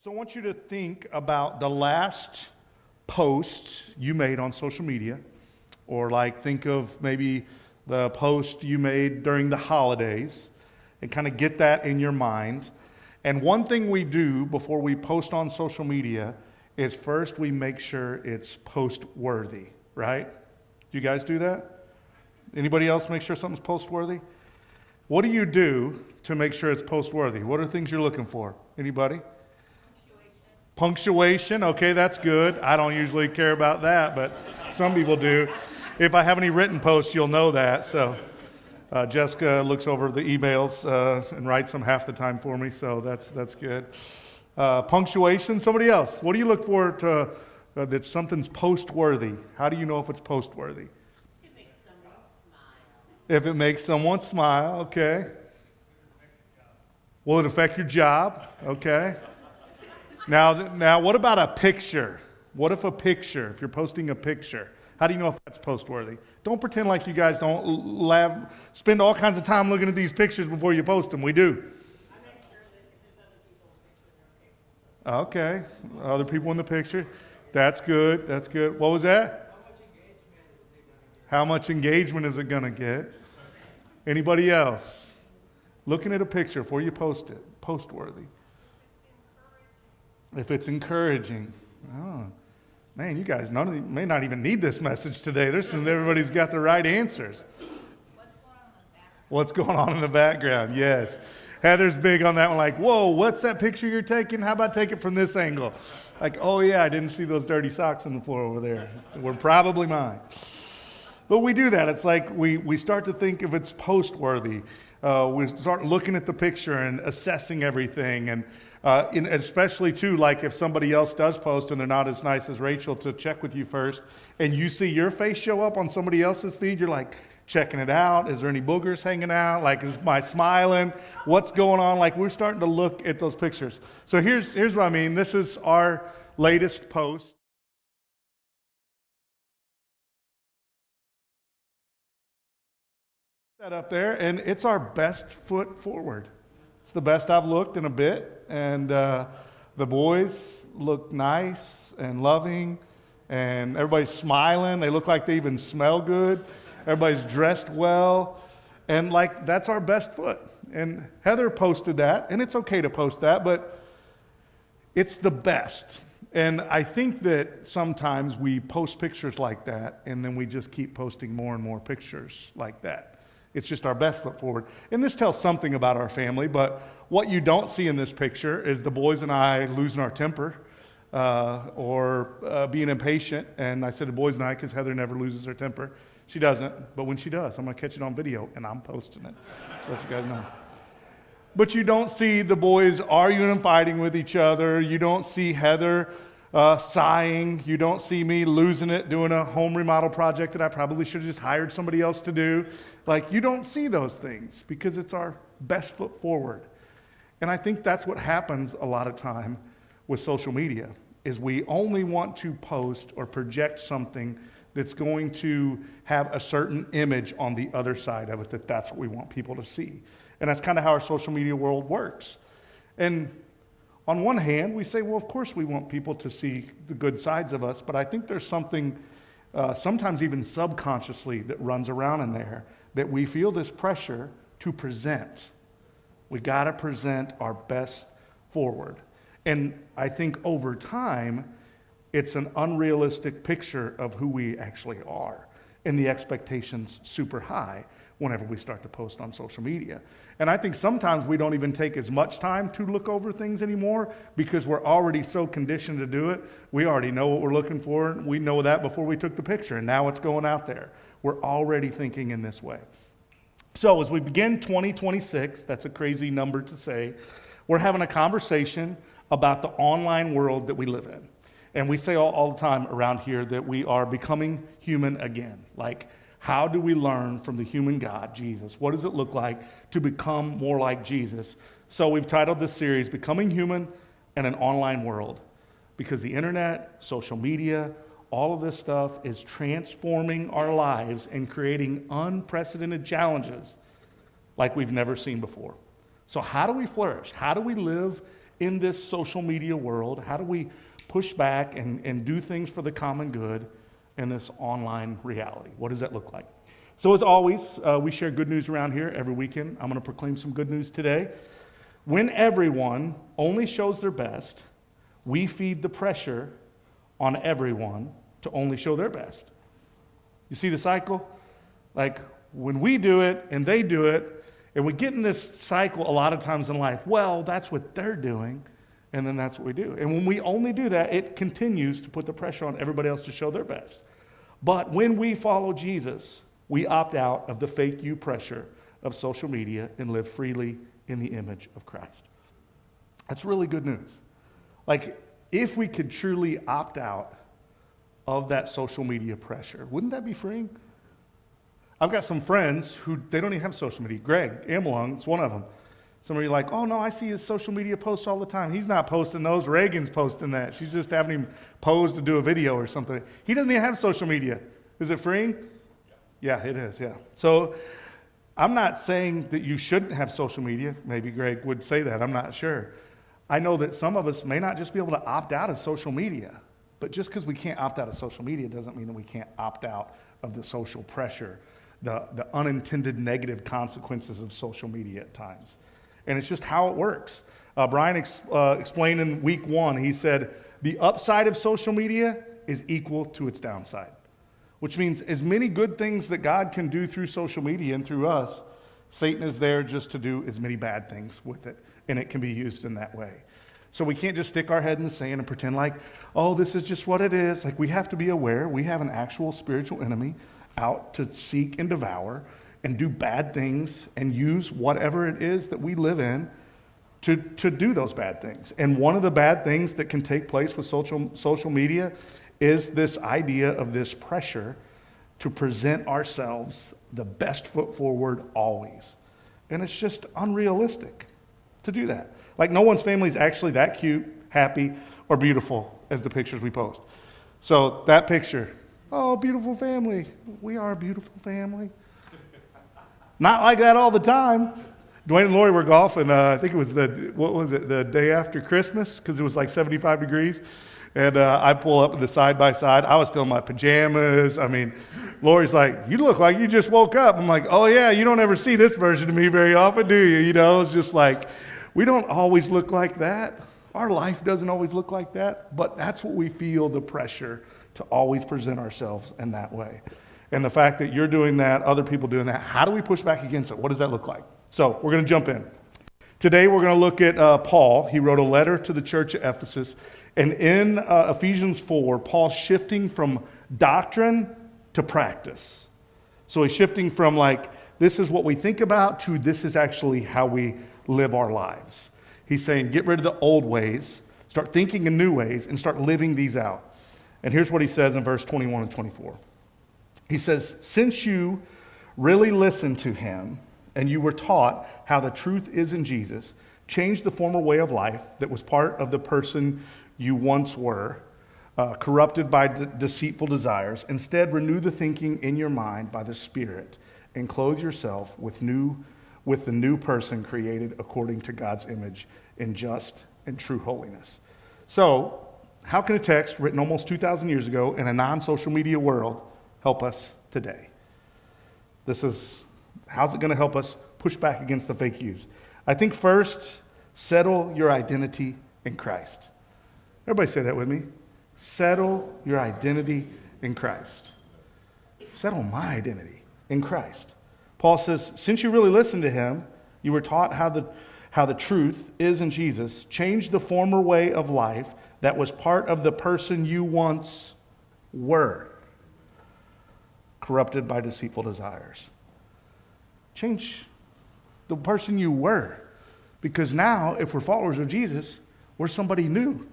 So I want you to think about the last post you made on social media, or like think of maybe the post you made during the holidays, and kind of get that in your mind. And one thing we do before we post on social media is first we make sure it's post-worthy, right? Do you guys do that? Anybody else make sure something's post-worthy? What do you do to make sure it's post-worthy? What are things you're looking for? Anybody? Punctuation, okay, that's good. I don't usually care about that, but some people do. If I have any written posts, you'll know that. So Jessica looks over the emails and writes them half the time for me, so that's good. Punctuation, somebody else. What do you look for to that something's post-worthy? How do you know if it's post-worthy? It makes someone smile. If it makes someone smile, okay. Will it affect your job? Okay. Now, what about a picture? What if if you're posting a picture, how do you know if that's post-worthy? Don't pretend like you guys don't spend all kinds of time looking at these pictures before you post them. We do. I make sure that if there's other people in the picture, they're okay. Okay, other people in the picture. That's good, that's good. What was that? How much engagement is it going to get? Anybody else? Looking at a picture before you post it, post-worthy. If it's encouraging. Oh, man, you guys may not even need this message today. Everybody's got the right answers. What's going on in the background? Yes. Heather's big on that one, like, whoa, what's that picture you're taking? How about take it from this angle? Like, oh yeah, I didn't see those dirty socks on the floor over there. Were probably mine. But we do that. It's like we start to think if it's post-worthy. We start looking at the picture and assessing everything, and especially too, like if somebody else does post and they're not as nice as Rachel, to check with you first, and you see your face show up on somebody else's feed, you're like checking it out. Is there any boogers hanging out? Like, is my smiling? What's going on? Like, we're starting to look at those pictures. So here's what I mean. This is our latest post. That up there, and it's our best foot forward. It's the best I've looked in a bit, and the boys look nice and loving, and everybody's smiling. They look like they even smell good. Everybody's dressed well, and like that's our best foot. And Heather posted that, and it's okay to post that, but it's the best. And I think that sometimes we post pictures like that, and then we just keep posting more and more pictures like that. It's just our best foot forward. And this tells something about our family, but what you don't see in this picture is the boys and I losing our temper or being impatient. And I said the boys and I because Heather never loses her temper. She doesn't, but when she does, I'm going to catch it on video, and I'm posting it. So that you guys know. But you don't see the boys arguing and fighting with each other. You don't see Heather sighing. You don't see me losing it doing a home remodel project that I probably should have just hired somebody else to do. Like, you don't see those things because it's our best foot forward. And I think that's what happens a lot of time with social media, is we only want to post or project something that's going to have a certain image on the other side of it, that's what we want people to see. And that's kind of how our social media world works. And on one hand, we say, well, of course we want people to see the good sides of us, but I think there's something, sometimes even subconsciously, that runs around in there, that we feel this pressure to present. We got to present our best forward. And I think over time, it's an unrealistic picture of who we actually are, and the expectations super high whenever we start to post on social media. And I think sometimes we don't even take as much time to look over things anymore because we're already so conditioned to do it. We already know what we're looking for. We know that before we took the picture, and now it's going out there. We're already thinking in this way. So as we begin 2026, that's a crazy number to say, we're having a conversation about the online world that we live in. And we say all the time around here that we are becoming human again. Like, how do we learn from the human God, Jesus? What does it look like to become more like Jesus? So we've titled this series, Becoming Human in an Online World. Because the internet, social media, all of this stuff is transforming our lives and creating unprecedented challenges like we've never seen before. So how do we flourish? How do we live in this social media world? How do we push back and do things for the common good in this online reality? What does that look like? So as always, we share good news around here every weekend. I'm going to proclaim some good news today. When everyone only shows their best, we feed the pressure on everyone to only show their best. You see the cycle? Like when we do it and they do it, and we get in this cycle a lot of times in life, well, that's what they're doing, and then that's what we do. And when we only do that, it continues to put the pressure on everybody else to show their best. But when we follow Jesus, we opt out of the fake you pressure of social media and live freely in the image of Christ. That's really good news. Like, if we could truly opt out of that social media pressure, wouldn't that be freeing? I've got some friends who, they don't even have social media. Greg Amelung is one of them. Some of you are like, oh no, I see his social media posts all the time. He's not posting those. Reagan's posting that. She's just having him pose to do a video or something. He doesn't even have social media. Is it freeing? Yeah, it is, yeah. So I'm not saying that you shouldn't have social media. Maybe Greg would say that. I'm not sure. I know that some of us may not just be able to opt out of social media, but just because we can't opt out of social media doesn't mean that we can't opt out of the social pressure, the unintended negative consequences of social media at times. And it's just how it works. Brian explained in week 1, he said, the upside of social media is equal to its downside, which means as many good things that God can do through social media and through us, Satan is there just to do as many bad things with it, and it can be used in that way. So we can't just stick our head in the sand and pretend like, oh, this is just what it is. Like, we have to be aware we have an actual spiritual enemy out to seek and devour and do bad things and use whatever it is that we live in to do those bad things. And one of the bad things that can take place with social media is this idea of this pressure to present ourselves the best foot forward always. And it's just unrealistic to do that. Like, no one's family is actually that cute, happy, or beautiful as the pictures we post. So that picture, oh, beautiful family. We are a beautiful family. Not like that all the time. Dwayne and Lori were golfing, I think it was the day after Christmas, because it was like 75 degrees. And I pull up in the side-by-side. I was still in my pajamas. I mean, Lori's like, you look like you just woke up. I'm like, oh yeah, you don't ever see this version of me very often, do you? You know, it's just like, we don't always look like that. Our life doesn't always look like that, but that's what we feel the pressure to always present ourselves in that way. And the fact that you're doing that, other people doing that, how do we push back against it? What does that look like? So we're going to jump in. Today we're going to look at Paul. He wrote a letter to the church at Ephesus. And in Ephesians 4, Paul's shifting from doctrine to practice. So he's shifting from like, this is what we think about, to this is actually how we live our lives. He's saying, get rid of the old ways, start thinking in new ways, and start living these out. And here's what he says in verse 21 and 24. He says, since you really listened to him and you were taught how the truth is in Jesus, change the former way of life that was part of the person you once were, corrupted by deceitful desires. Instead, renew the thinking in your mind by the Spirit and clothe yourself with the new person created according to God's image in just and true holiness. So, how can a text written almost 2,000 years ago in a non-social media world help us today? How's it going to help us push back against the fake news? I think first, settle your identity in Christ. Everybody say that with me. Settle your identity in Christ. Settle my identity in Christ. Paul says, since you really listened to him, you were taught how the truth is in Jesus, change the former way of life that was part of the person you once were, corrupted by deceitful desires. Change the person you were. Because now, if we're followers of Jesus, we're somebody new.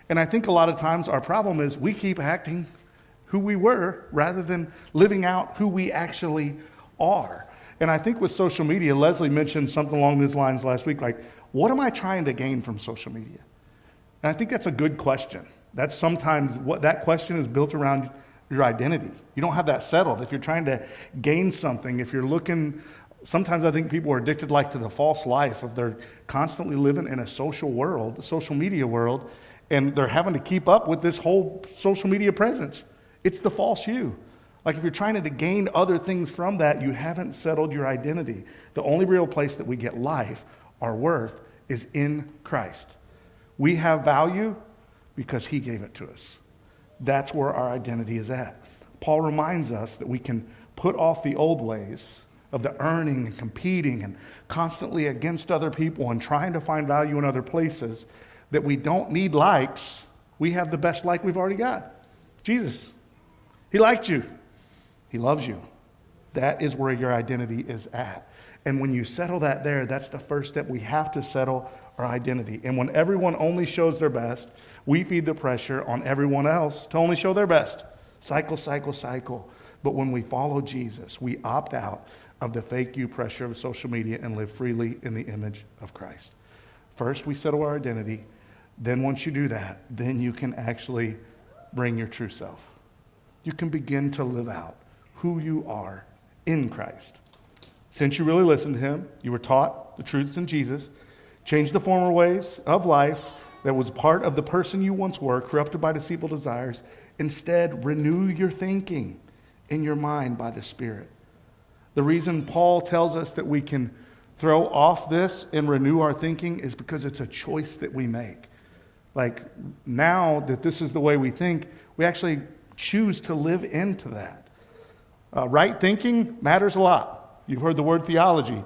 And I think a lot of times our problem is we keep acting who we were rather than living out who we actually are. And I think with social media, Leslie mentioned something along these lines last week, like, what am I trying to gain from social media? And I think that's a good question. That's sometimes what that question is built around your identity. You don't have that settled. If you're trying to gain something, if you're looking sometimes I think people are addicted like to the false life of they're constantly living in a social world, a social media world, and they're having to keep up with this whole social media presence. It's the false you. Like if you're trying to gain other things from that, you haven't settled your identity. The only real place that we get life, our worth, is in Christ. We have value because he gave it to us. That's where our identity is at. Paul reminds us that we can put off the old ways of the earning and competing and constantly against other people and trying to find value in other places, that we don't need likes. We have the best like we've already got. Jesus. He liked you. He loves you. That is where your identity is at. And when you settle that there, that's the first step. We have to settle our identity. And when everyone only shows their best, we feed the pressure on everyone else to only show their best. Cycle, cycle, cycle. But when we follow Jesus, we opt out of the fake you pressure of social media and live freely in the image of Christ. First, we settle our identity. Then once you do that, then you can actually bring your true self. You can begin to live out who you are in Christ. Since you really listened to him, you were taught the truths in Jesus, changed the former ways of life that was part of the person you once were, corrupted by deceitful desires. Instead, renew your thinking in your mind by the Spirit. The reason Paul tells us that we can throw off this and renew our thinking is because it's a choice that we make. Like now that this is the way we think, we actually choose to live into that. Right thinking matters a lot. You've heard the word theology.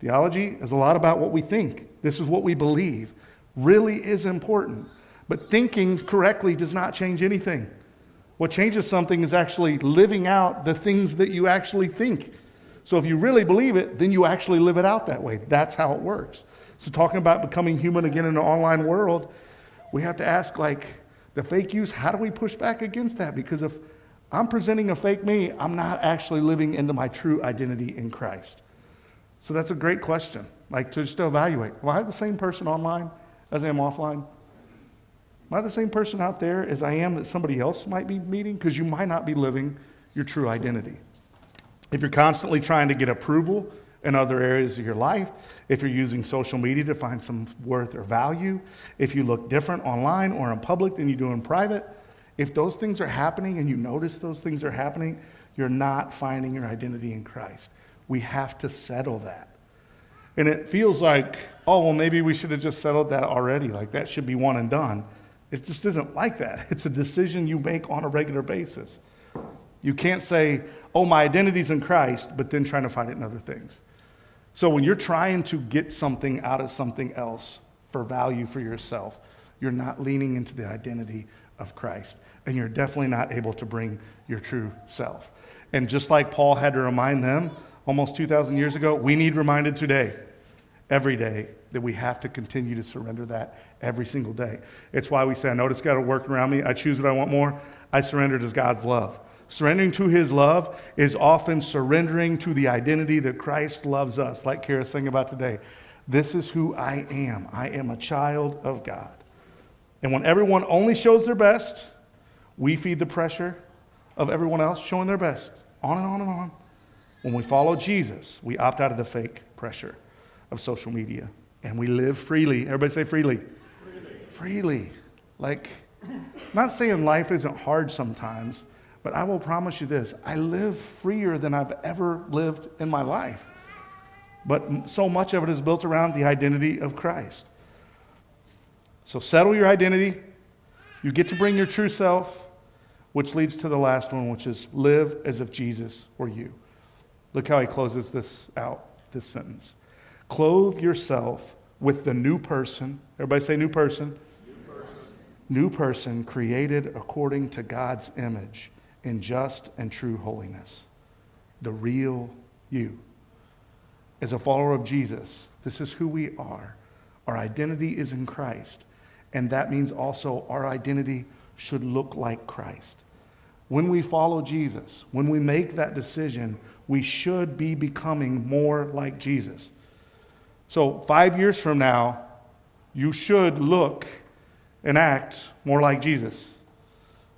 Theology is a lot about what we think. This is what we believe. Really is important. But thinking correctly does not change anything. What changes something is actually living out the things that you actually think. So if you really believe it, then you actually live it out that way. That's how it works. So talking about becoming human again in an online world, we have to ask, like, the fake yous, how do we push back against that? Because if I'm presenting a fake me, I'm not actually living into my true identity in Christ. So that's a great question, like to just evaluate. Am I the same person online as I am offline? Am I the same person out there as I am that somebody else might be meeting? Because you might not be living your true identity. If you're constantly trying to get approval in other areas of your life, if you're using social media to find some worth or value, if you look different online or in public than you do in private, if those things are happening and you notice those things are happening, you're not finding your identity in Christ. We have to settle that. And it feels like, oh, well, maybe we should have just settled that already. Like that should be one and done. It just isn't like that. It's a decision you make on a regular basis. You can't say, oh, my identity's in Christ, but then trying to find it in other things. So when you're trying to get something out of something else for value for yourself, you're not leaning into the identity of Christ. And you're definitely not able to bring your true self. And just like Paul had to remind them almost 2,000 years ago, we need reminded today, every day, that we have to continue to surrender that every single day. It's why we say, I know it's got to work around me. I choose what I want more. I surrender to God's love. Surrendering to his love is often surrendering to the identity that Christ loves us, like Kara sang about today. This is who I am. I am a child of God. And when everyone only shows their best, we feed the pressure of everyone else showing their best. On and on and on. When we follow Jesus, we opt out of the fake pressure of social media. And we live freely. Everybody say freely. Freely. Like, I'm not saying life isn't hard sometimes, but I will promise you this. I live freer than I've ever lived in my life. But so much of it is built around the identity of Christ. So settle your identity. You get to bring your true self, which leads to the last one, which is live as if Jesus were you. Look how he closes this out, this sentence. Clothe yourself with the new person. Everybody say new person. New person created according to God's image in just and true holiness. The real you. As a follower of Jesus, this is who we are. Our identity is in Christ. And that means also our identity should look like Christ. When we follow Jesus, when we make that decision, we should be becoming more like Jesus. So 5 years from now, you should look and act more like Jesus.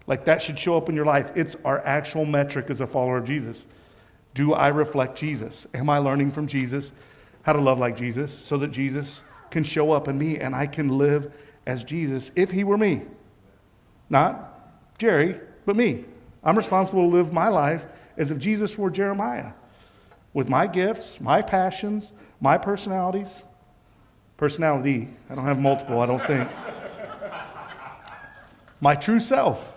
Like that should show up in your life. It's our actual metric as a follower of Jesus. Do I reflect Jesus? Am I learning from Jesus how to love like Jesus so that Jesus can show up in me and I can live as Jesus if he were me? Not Jerry, but me. I'm responsible to live my life as if Jesus were Jeremiah, with my gifts, my passions, my personality. I don't have multiple, I don't think. My true self,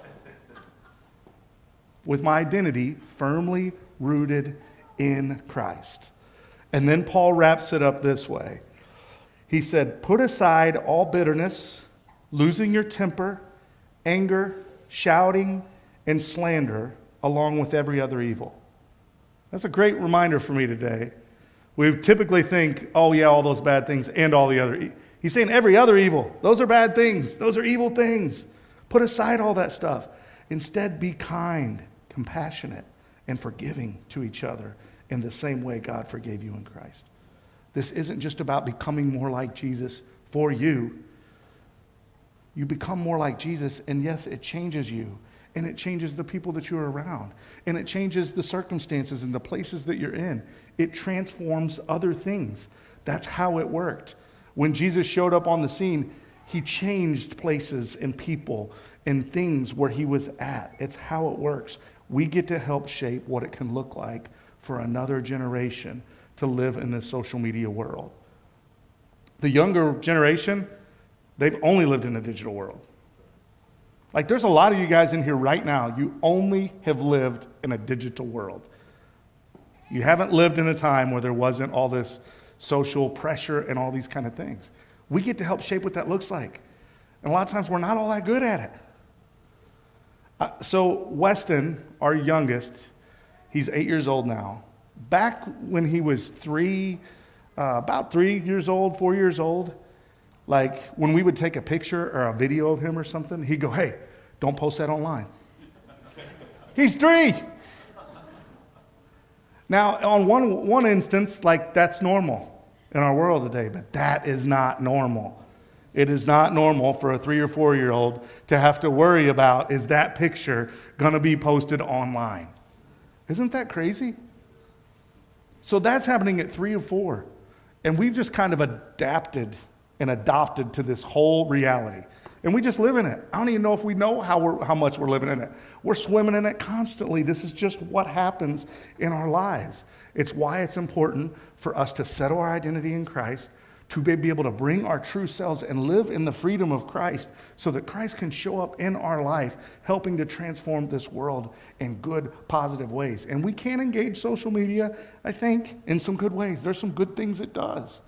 with my identity firmly rooted in Christ. And then Paul wraps it up this way. He said, put aside all bitterness, losing your temper, anger, shouting, and slander, along with every other evil. That's a great reminder for me today. We typically think, oh yeah, all those bad things and all the other. He's saying every other evil. Those are bad things. Those are evil things. Put aside all that stuff. Instead, be kind, compassionate, and forgiving to each other in the same way God forgave you in Christ. This isn't just about becoming more like Jesus for you. You become more like Jesus, and yes, it changes you, and it changes the people that you're around, and it changes the circumstances and the places that you're in. It transforms other things. That's how it worked. When Jesus showed up on the scene, he changed places and people and things where he was at. It's how it works. We get to help shape what it can look like for another generation to live in this social media world. The younger generation, they've only lived in a digital world. Like there's a lot of you guys in here right now, you only have lived in a digital world. You haven't lived in a time where there wasn't all this social pressure and all these kind of things. We get to help shape what that looks like. And a lot of times we're not all that good at it. So Weston, our youngest, he's 8 years old now. Back when he was about 3 years old, 4 years old, like when we would take a picture or a video of him or something, he'd go, hey, don't post that online. He's 3. Now, on one instance, like that's normal in our world today, but that is not normal. It is not normal for a 3 or 4 year old to have to worry about, is that picture going to be posted online? Isn't that crazy? So that's happening at 3 or 4. And we've just kind of adapted and adopted to this whole reality. And we just live in it. I don't even know if we know how much we're living in it. We're swimming in it constantly. This is just what happens in our lives. It's why it's important for us to settle our identity in Christ, to be able to bring our true selves and live in the freedom of Christ so that Christ can show up in our life, helping to transform this world in good, positive ways. And we can engage social media, I think, in some good ways. There's some good things it does.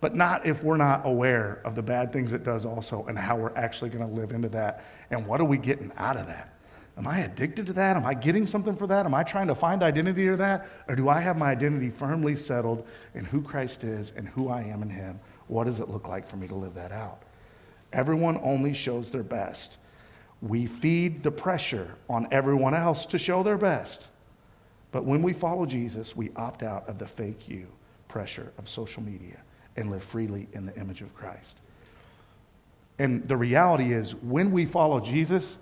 But not if we're not aware of the bad things it does also and how we're actually going to live into that. And what are we getting out of that? Am I addicted to that? Am I getting something for that? Am I trying to find identity in that? Or do I have my identity firmly settled in who Christ is and who I am in him? What does it look like for me to live that out? Everyone only shows their best. We feed the pressure on everyone else to show their best. But when we follow Jesus, we opt out of the fake you pressure of social media and live freely in the image of Christ. And the reality is, when we follow Jesus,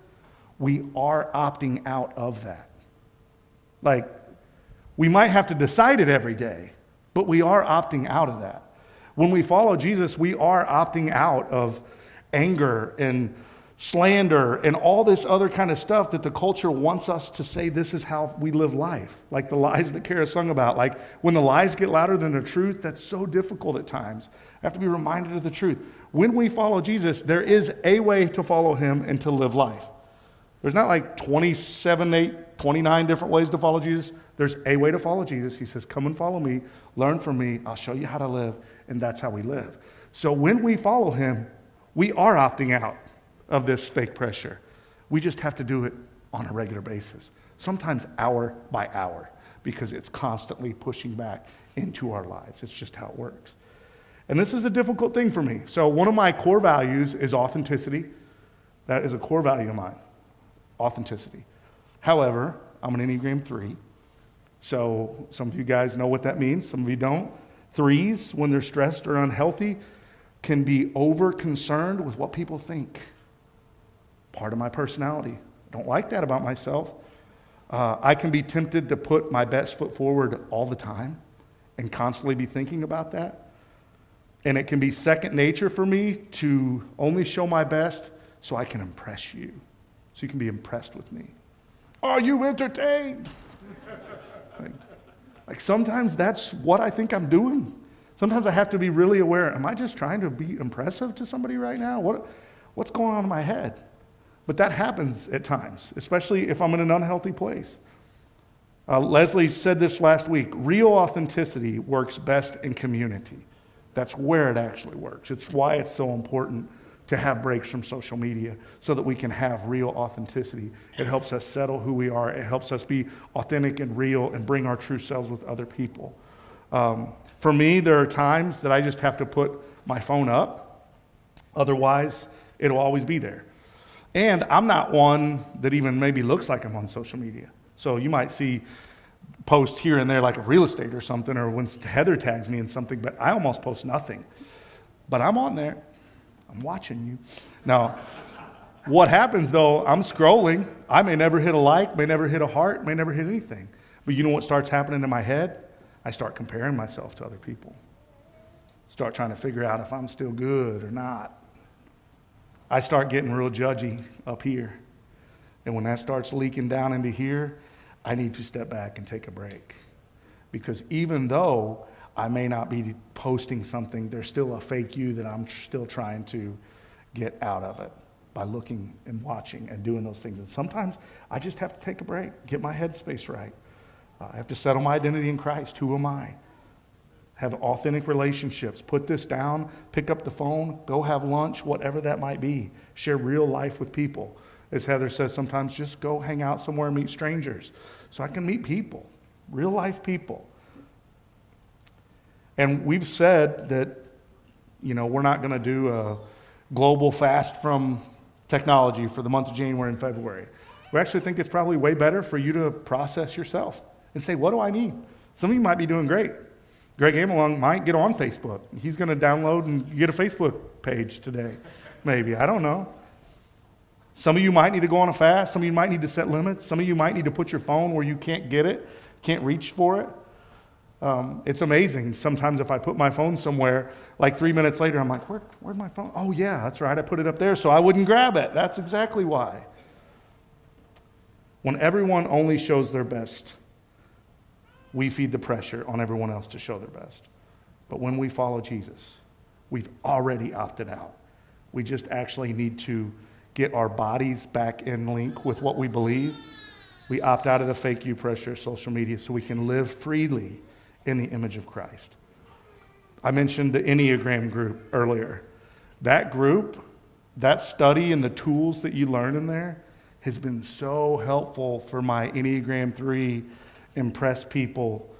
we are opting out of that. Like, we might have to decide it every day, but we are opting out of that. When we follow Jesus, we are opting out of anger and slander and all this other kind of stuff that the culture wants us to say this is how we live life. Like the lies that Kara sung about. Like when the lies get louder than the truth, that's so difficult at times. I have to be reminded of the truth. When we follow Jesus, there is a way to follow him and to live life. There's not like 29 different ways to follow Jesus. There's a way to follow Jesus. He says, come and follow me, learn from me, I'll show you how to live, and that's how we live. So when we follow him, we are opting out of this fake pressure. We just have to do it on a regular basis, sometimes hour by hour, because it's constantly pushing back into our lives. It's just how it works. And this is a difficult thing for me. So one of my core values is authenticity. That is a core value of mine, authenticity. However, I'm an Enneagram 3. So some of you guys know what that means. Some of you don't. 3s, when they're stressed or unhealthy, can be over-concerned with what people think. Part of my personality. I don't like that about myself. I can be tempted to put my best foot forward all the time and constantly be thinking about that. And it can be second nature for me to only show my best so I can impress you, so you can be impressed with me. Are you entertained? Like sometimes that's what I think I'm doing. Sometimes I have to be really aware. Am I just trying to be impressive to somebody right now? What's going on in my head? But that happens at times, especially if I'm in an unhealthy place. Leslie said this last week, real authenticity works best in community. That's where it actually works. It's why it's so important to have breaks from social media so that we can have real authenticity. It helps us settle who we are. It helps us be authentic and real and bring our true selves with other people. For me, there are times that I just have to put my phone up. Otherwise, it'll always be there. And I'm not one that even maybe looks like I'm on social media. So you might see posts here and there like of real estate or something, or when Heather tags me in something, but I almost post nothing. But I'm on there. I'm watching you. Now, what happens though, I'm scrolling. I may never hit a like, may never hit a heart, may never hit anything. But you know what starts happening in my head? I start comparing myself to other people. Start trying to figure out if I'm still good or not. I start getting real judgy up here. And when that starts leaking down into here, I need to step back and take a break. Because even though I may not be posting something, there's still a fake you that I'm still trying to get out of it by looking and watching and doing those things. And sometimes I just have to take a break, get my headspace right. I have to settle my identity in Christ. Who am I? Have authentic relationships. Put this down, pick up the phone, go have lunch, whatever that might be. Share real life with people. As Heather says, sometimes just go hang out somewhere and meet strangers. So I can meet people, real life people. And we've said that, we're not going to do a global fast from technology for the month of January and February. We actually think it's probably way better for you to process yourself and say, what do I need? Some of you might be doing great. Greg Amelung might get on Facebook. He's going to download and get a Facebook page today, maybe. I don't know. Some of you might need to go on a fast. Some of you might need to set limits. Some of you might need to put your phone where you can't get it, can't reach for it. It's amazing. Sometimes if I put my phone somewhere, like 3 minutes later, I'm like, where'd my phone? Oh, yeah, that's right. I put it up there so I wouldn't grab it. That's exactly why. When everyone only shows their best, we feed the pressure on everyone else to show their best. But when we follow Jesus, we've already opted out. We just actually need to get our bodies back in link with what we believe. We opt out of the fake you pressure of social media so we can live freely in the image of Christ. I mentioned the Enneagram group earlier. That group, that study and the tools that you learn in there has been so helpful for my Enneagram 3 impress people,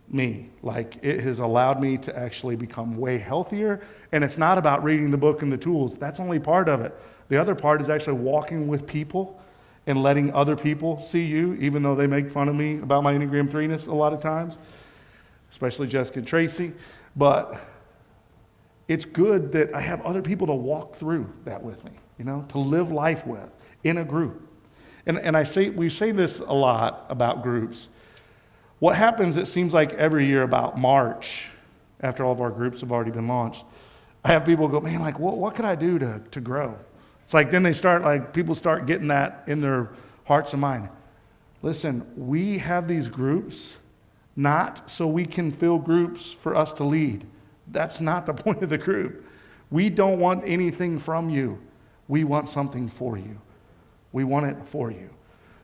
me. Like, it has allowed me to actually become way healthier. And it's not about reading the book and the tools. That's only part of it. The other part is actually walking with people and letting other people see you, even though they make fun of me about my Enneagram 3-ness a lot of times, especially Jessica and Tracy. But it's good that I have other people to walk through that with me, to live life with in a group. And we say this a lot about groups. What happens, it seems like every year about March, after all of our groups have already been launched, I have people go, man, like, what could I do to grow? It's like then people start getting that in their hearts and mind. Listen, we have these groups not so we can fill groups for us to lead. That's not the point of the group. We don't want anything from you. We want something for you. We want it for you.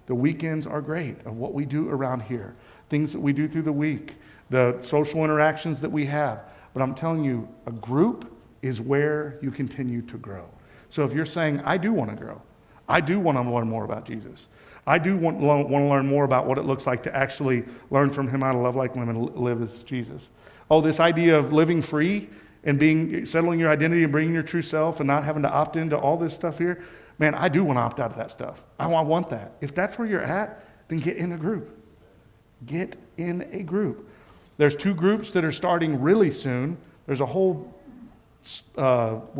The weekends are great of what we do around here, things that we do through the week, the social interactions that we have. But I'm telling you, a group is where you continue to grow. So if you're saying, I do want to grow, I do want to learn more about Jesus, I do want to learn more about what it looks like to actually learn from him how to love like him and live as Jesus. Oh, this idea of living free and settling your identity and bringing your true self and not having to opt into all this stuff here, man, I do want to opt out of that stuff. I want that. If that's where you're at, then get in a group. Get in a group. There's 2 groups that are starting really soon. There's we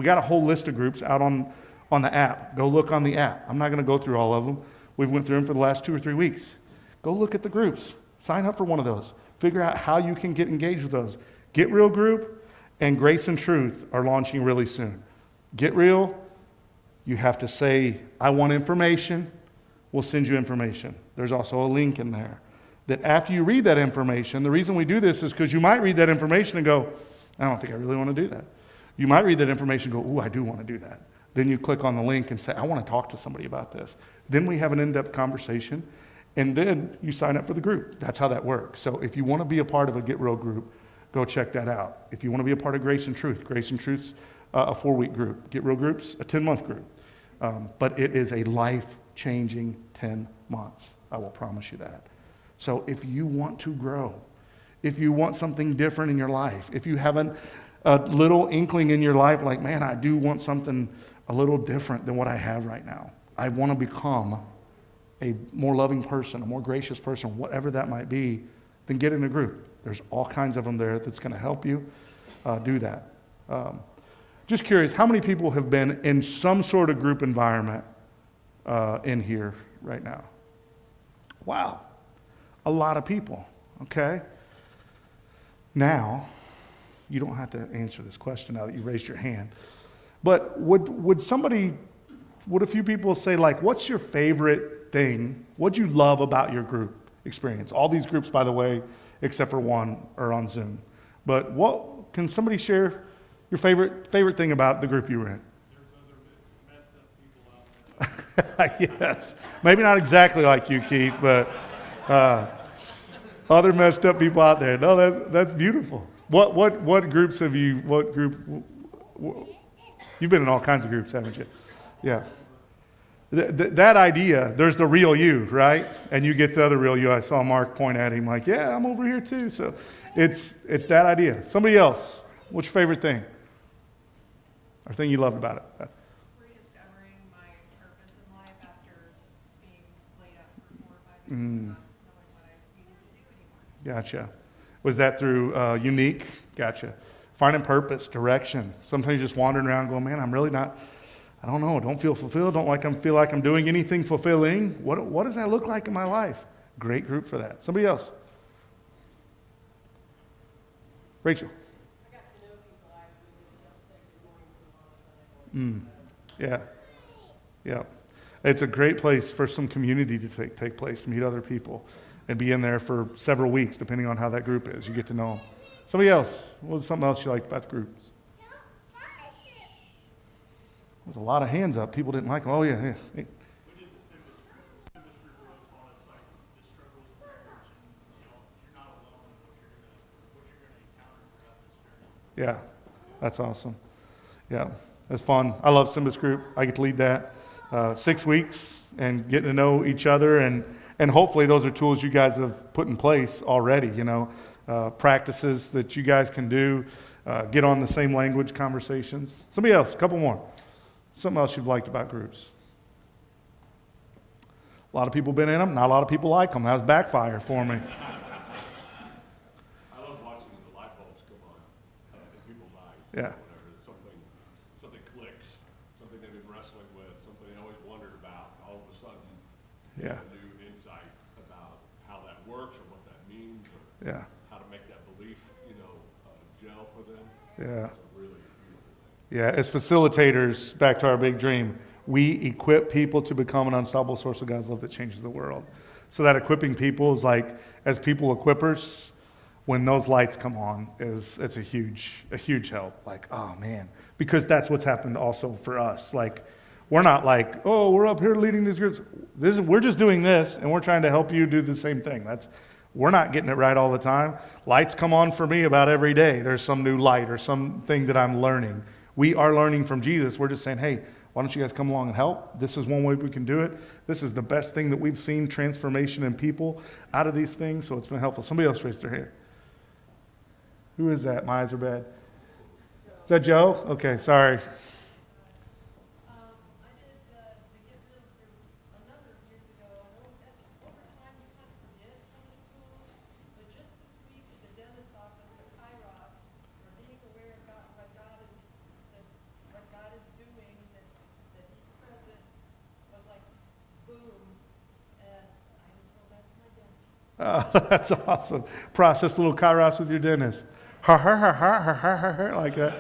got a whole list of groups out on the app. Go look on the app. I'm not going to go through all of them. We've went through them for the last 2 or 3 weeks. Go look at the groups. Sign up for one of those. Figure out how you can get engaged with those. Get Real Group and Grace and Truth are launching really soon. Get Real, you have to say, I want information. We'll send you information. There's also a link in there that after you read that information, the reason we do this is because you might read that information and go, I don't think I really want to do that. You might read that information and go, ooh, I do want to do that. Then you click on the link and say, I want to talk to somebody about this. Then we have an in-depth conversation, and then you sign up for the group. That's how that works. So if you want to be a part of a Get Real group, go check that out. If you want to be a part of Grace and Truth's a 4-week group. Get Real group's a 10-month group. But it is a life-changing 10 months. I will promise you that. So if you want to grow, if you want something different in your life, if you have a little inkling in your life like, man, I do want something a little different than what I have right now. I want to become a more loving person, a more gracious person, whatever that might be, then get in a group. There's all kinds of them there that's going to help you do that. Just curious, how many people have been in some sort of group environment in here right now? Wow, a lot of people, okay? Now, you don't have to answer this question now that you raised your hand, but would a few people say, like, what's your favorite thing? What'd you love about your group experience? All these groups, by the way, except for one, are on Zoom. But what can somebody share your favorite thing about the group you were in? There's other messed up people out there. Yes, maybe not exactly like you, Keith, but other messed up people out there. No, that's beautiful. What groups have you? What group? You've been in all kinds of groups, haven't you? Yeah. That idea, there's the real you, right? And you get the other real you. I saw Mark point at him like, yeah, I'm over here too. So it's that idea. Somebody else, what's your favorite thing? Or thing you loved about it? Rediscovering my purpose in life after being laid up for 4 or 5 years and not knowing what I needed to do anymore. Gotcha. Was that through Unique? Gotcha. Finding purpose, direction. Sometimes just wandering around going, man, I'm really not, I don't know, don't feel fulfilled, feel like I'm doing anything fulfilling. What does that look like in my life? Great group for that. Somebody else. Rachel. I got to know people I really just say good morning to them on a Sunday morning. Yeah. It's a great place for some community to take place, meet other people, and be in there for several weeks, depending on how that group is. You get to know them. Somebody else. What was something else you liked about the groups? There's a lot of hands up. People didn't like them. Oh, yeah. Hey. We did the Simbas group. The Simbas group really taught us like the struggles of marriage, and you're not alone in what you're gonna encounter throughout this journey. Yeah, that's awesome. Yeah, it's fun. I love Simba's group. I get to lead that 6 weeks and getting to know each other, and hopefully those are tools you guys have put in place already. Practices that you guys can do. Get on the same language conversations. Somebody else, a couple more. Something else you've liked about groups? A lot of people been in them. Not a lot of people like them. That was backfire for me. I love watching the light bulbs come on in people's eyes. Yeah. Whenever something clicks, something they've been wrestling with, something they always wondered about. All of a sudden, you Yeah. have a new insight about how that works or what that means, or Yeah. how to make that belief, gel for them. Yeah. It's a really beautiful thing. Yeah, as facilitators, back to our big dream, we equip people to become an unstoppable source of God's love that changes the world. So that equipping people is like, as people equippers, when those lights come on, it's a huge help. Like, oh man, because that's what's happened also for us. Like, we're not like, oh, we're up here leading these groups. We're just doing this, and we're trying to help you do the same thing. We're not getting it right all the time. Lights come on for me about every day. There's some new light or something that I'm learning. We are learning from Jesus. We're just saying, hey, why don't you guys come along and help? This is one way we can do it. This is the best thing that we've seen, transformation in people out of these things, so it's been helpful. Somebody else raised their hand. Who is that? My eyes are bad. Is that Joe? Okay, sorry. I did the Get Real group a number of years ago. I know that's over time you kind of forget some of the tools, but just this week at the dentist's office at Kairos, we're being aware about what God is doing, that He's present, was like boom, That's awesome. Process a little kairos with your dentist. Like that.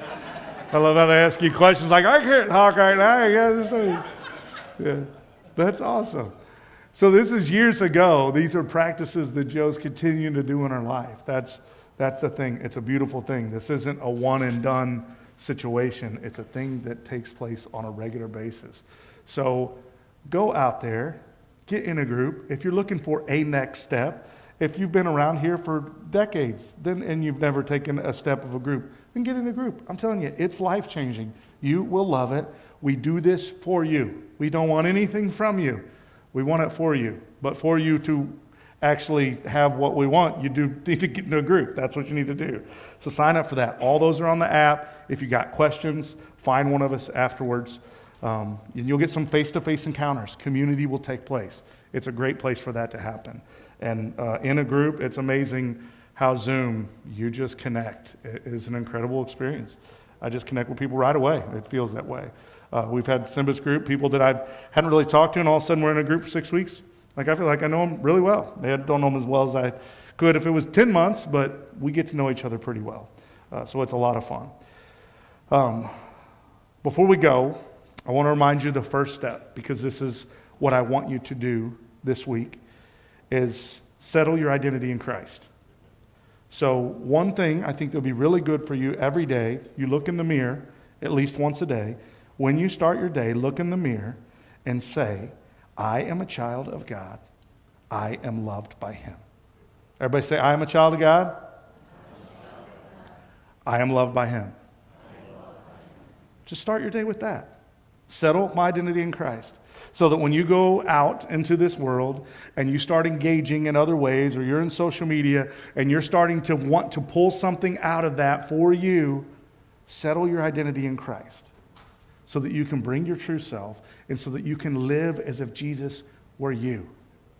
I love how they ask you questions like, I can't talk right now. Yeah, that's awesome. So this is years ago. These are practices that Joe's continuing to do in her life. That's the thing. It's a beautiful thing. This isn't a one and done situation. It's a thing that takes place on a regular basis. So go out there, get in a group. If you're looking for a next step, if you've been around here for decades and you've never taken a step of a group, then get in a group. I'm telling you, it's life-changing. You will love it. We do this for you. We don't want anything from you. We want it for you. But for you to actually have what we want, you do need to get into a group. That's what you need to do. So sign up for that. All those are on the app. If you got questions, find one of us afterwards. And you'll get some face-to-face encounters. Community will take place. It's a great place for that to happen. And in a group, it's amazing how Zoom, you just connect. It is an incredible experience. I just connect with people right away. It feels that way. We've had Simba's group, people that I hadn't really talked to, and all of a sudden we're in a group for 6 weeks. Like, I feel like I know them really well. I don't know them as well as I could if it was 10 months, but we get to know each other pretty well. So it's a lot of fun. Before we go, I want to remind you the first step, because this is what I want you to do this week, is settle your identity in Christ. So one thing I think that'll be really good for you every day, you look in the mirror at least once a day. When you start your day, look in the mirror and say, I am a child of God. I am loved by Him. Everybody say, I am a child of God. I am loved by Him. Just start your day with that. Settle my identity in Christ. So that when you go out into this world and you start engaging in other ways, or you're in social media and you're starting to want to pull something out of that for you, settle your identity in Christ so that you can bring your true self and so that you can live as if Jesus were you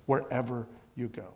wherever you go.